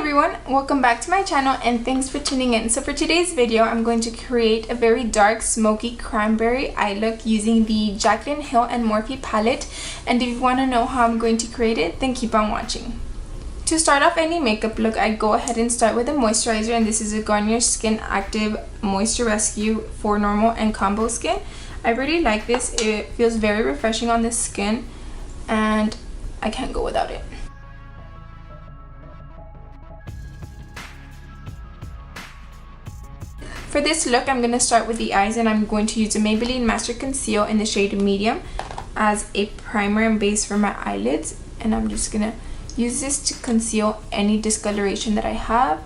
everyone, welcome back to my channel and thanks for tuning in. So for today's video, I'm going to create a very dark smoky cranberry eye look using the Jaclyn Hill and Morphe palette. And if you want to know how I'm going to create it, then keep on watching. To start off any makeup look, I go ahead and start with a moisturizer, and this is a Garnier Skin Active Moisture Rescue for normal and combo skin. I really like this. It feels very refreshing on the skin and I can't go without it. For this look, I'm going to start with the eyes, and I'm going to use a Maybelline Master Conceal in the shade Medium as a primer and base for my eyelids. And I'm just going to use this to conceal any discoloration that I have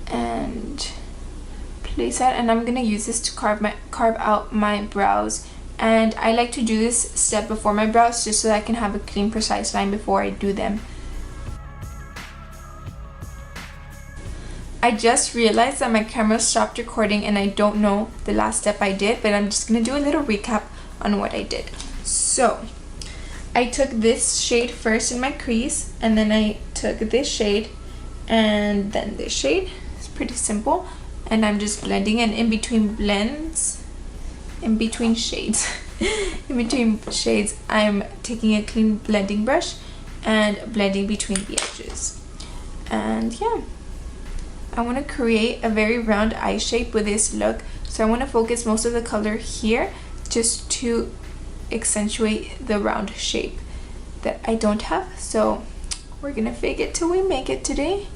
and place that. And I'm going to use this to carve out my brows. And I like to do this step before my brows just so that I can have a clean, precise line before I do them. I just realized that my camera stopped recording and I don't know the last step I did, but I'm just going to do a little recap on what I did. So, I took this shade first in my crease, and then I took this shade and then this shade. It's pretty simple. And I'm just blending, and in between blends, in between shades, I'm taking a clean blending brush and blending between the edges. And yeah. I want to create a very round eye shape with this look, so I want to focus most of the color here just to accentuate the round shape that I don't have. So we're gonna fake it till we make it today.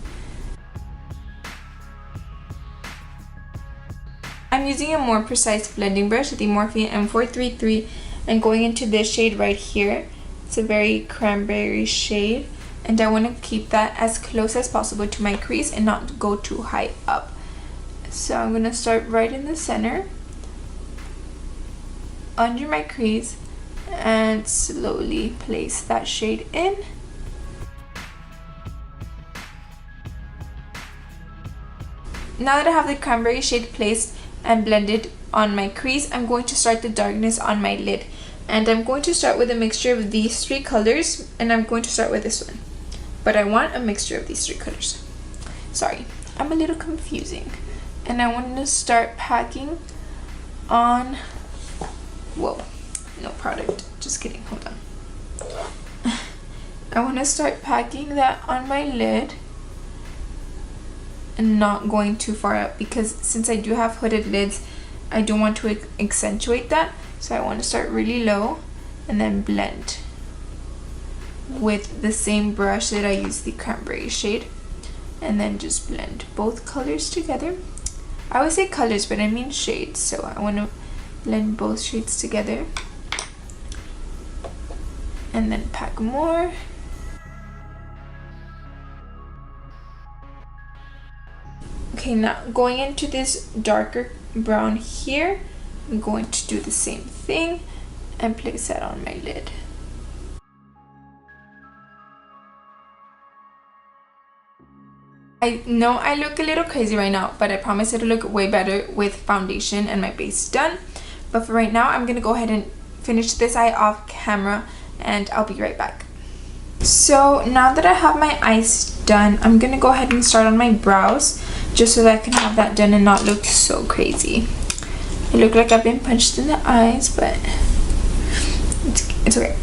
I'm using a more precise blending brush, the Morphe M433, and going into this shade right here. It's a very cranberry shade. And I want to keep that as close as possible to my crease and not go too high up. So I'm going to start right in the center, under my crease, and slowly place that shade in. Now that I have the cranberry shade placed and blended on my crease, I'm going to start the darkness on my lid. And I'm going to start with a mixture of these three colors, and I'm going to start with this one. But I want a mixture of these three colors. Sorry, I'm a little confusing. And I want to start packing on... Whoa, no product. Just kidding, hold on. I want to start packing that on my lid and not going too far up, because since I do have hooded lids, I don't want to accentuate that. So I want to start really low and then blend with the same brush that I used the cranberry shade, and then just blend both colors together. I always say colors, but I mean shades, so I want to blend both shades together and then pack more. Okay, now going into this darker brown here, I'm going to do the same thing and place that on my lid. I know I look a little crazy right now, but I promise it'll look way better with foundation and my base done. But for right now, I'm going to go ahead and finish this eye off camera, and I'll be right back. So now that I have my eyes done, I'm going to go ahead and start on my brows, just so that I can have that done and not look so crazy. I look like I've been punched in the eyes, but it's okay.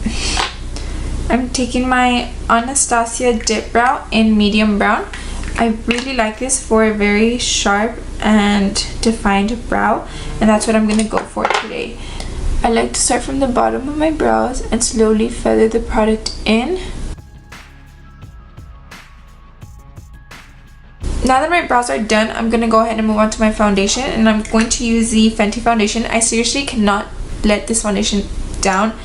I'm taking my Anastasia Dipbrow in medium brown. I really like this for a very sharp and defined brow, and that's what I'm going to go for today. I like to start from the bottom of my brows and slowly feather the product in. Now that my brows are done, I'm going to go ahead and move on to my foundation, and I'm going to use the Fenty foundation. I seriously cannot let this foundation down.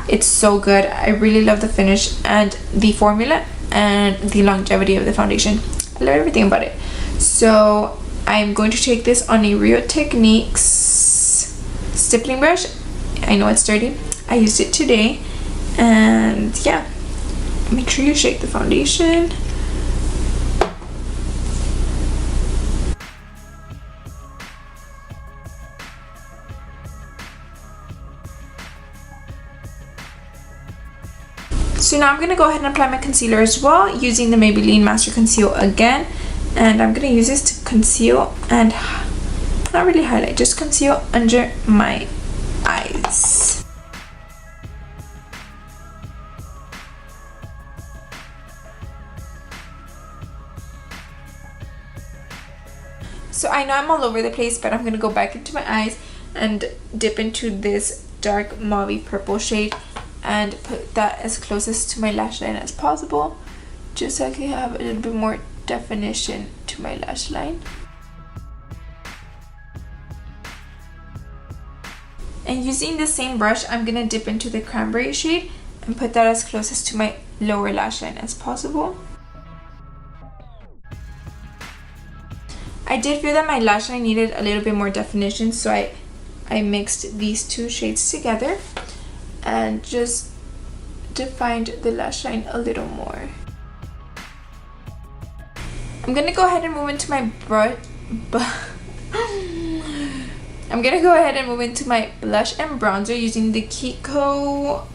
It's so good. I really love the finish and the formula and the longevity of the foundation. I love everything about it. So I'm going to take this on a Real Techniques stippling brush. I know it's dirty. I used it today. And yeah, make sure you shake the foundation. So now I'm going to go ahead and apply my concealer as well, using the Maybelline Master Conceal again. And I'm gonna use this to conceal and not really highlight, just conceal under my eyes. So I know I'm all over the place, but I'm gonna go back into my eyes and dip into this dark mauve purple shade and put that as closest to my lash line as possible, just so I can have a little bit more definition to my lash line. And using the same brush, I'm gonna dip into the cranberry shade and put that as closest to my lower lash line as possible. I did feel that my lash line needed a little bit more definition, so I mixed these two shades together and just defined the lash line a little more. I'm gonna go ahead and move into my blush and bronzer using the KIKO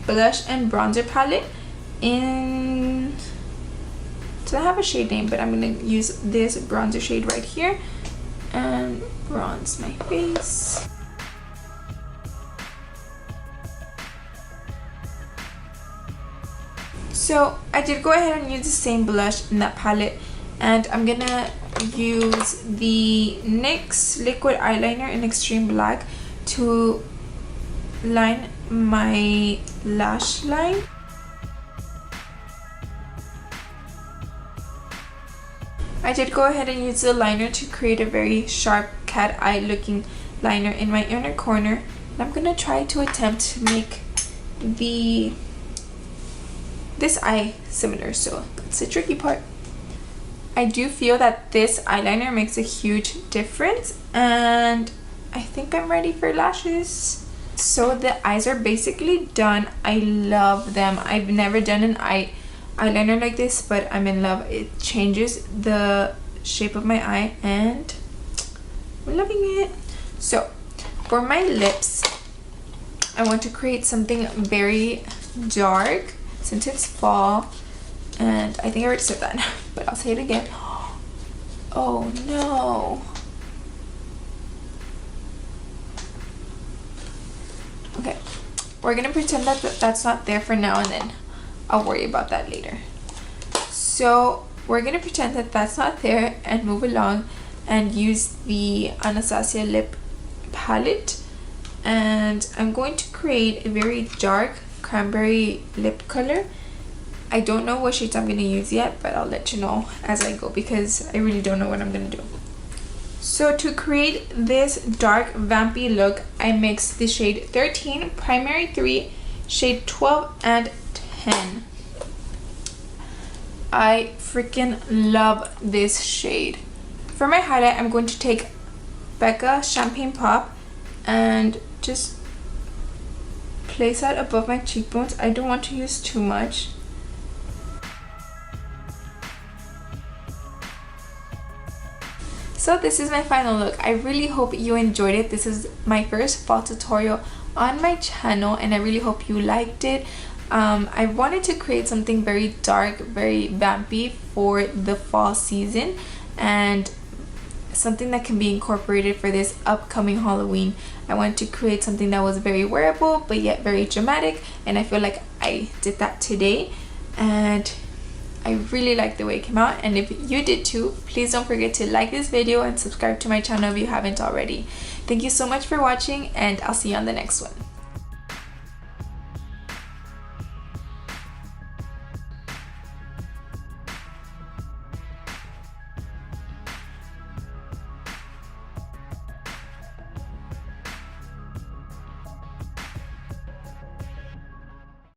blush and bronzer palette. So I have a shade name, but I'm gonna use this bronzer shade right here and bronze my face. So I did go ahead and use the same blush in that palette, and I'm gonna use the NYX liquid eyeliner in extreme black to line my lash line. I did go ahead and use the liner to create a very sharp cat eye looking liner in my inner corner. And I'm gonna try to attempt to make this eye similar, so that's the tricky part. I do feel that this eyeliner makes a huge difference, and I think I'm ready for lashes. So the eyes are basically done. I love them. I've never done an eyeliner like this, but I'm in love. It changes the shape of my eye and I'm loving it. So for my lips, I want to create something very dark since it's fall, and I think I already said that, but I'll say it again. Oh no. Okay, we're gonna pretend that that's not there for now, and then I'll worry about that later. So we're gonna pretend that that's not there and move along and use the Anastasia lip palette, and I'm going to create a very dark cranberry lip color. I don't know what shades I'm gonna use yet, but I'll let you know as I go because I really don't know what I'm gonna do. So to create this dark vampy look, I mixed the shade 13, primary 3, shade 12, and 10. I freaking love this shade. For my highlight, I'm going to take Becca Champagne Pop and just place that above my cheekbones. I don't want to use too much. So this is my final look. I really hope you enjoyed it. This is my first fall tutorial on my channel, and I really hope you liked it. I wanted to create something very dark, very vampy for the fall season, and something that can be incorporated for this upcoming Halloween. I wanted to create something that was very wearable but yet very dramatic, and I feel like I did that today, and I really like the way it came out. And if you did too, please don't forget to like this video and subscribe to my channel if you haven't already. Thank you so much for watching, and I'll see you on the next one.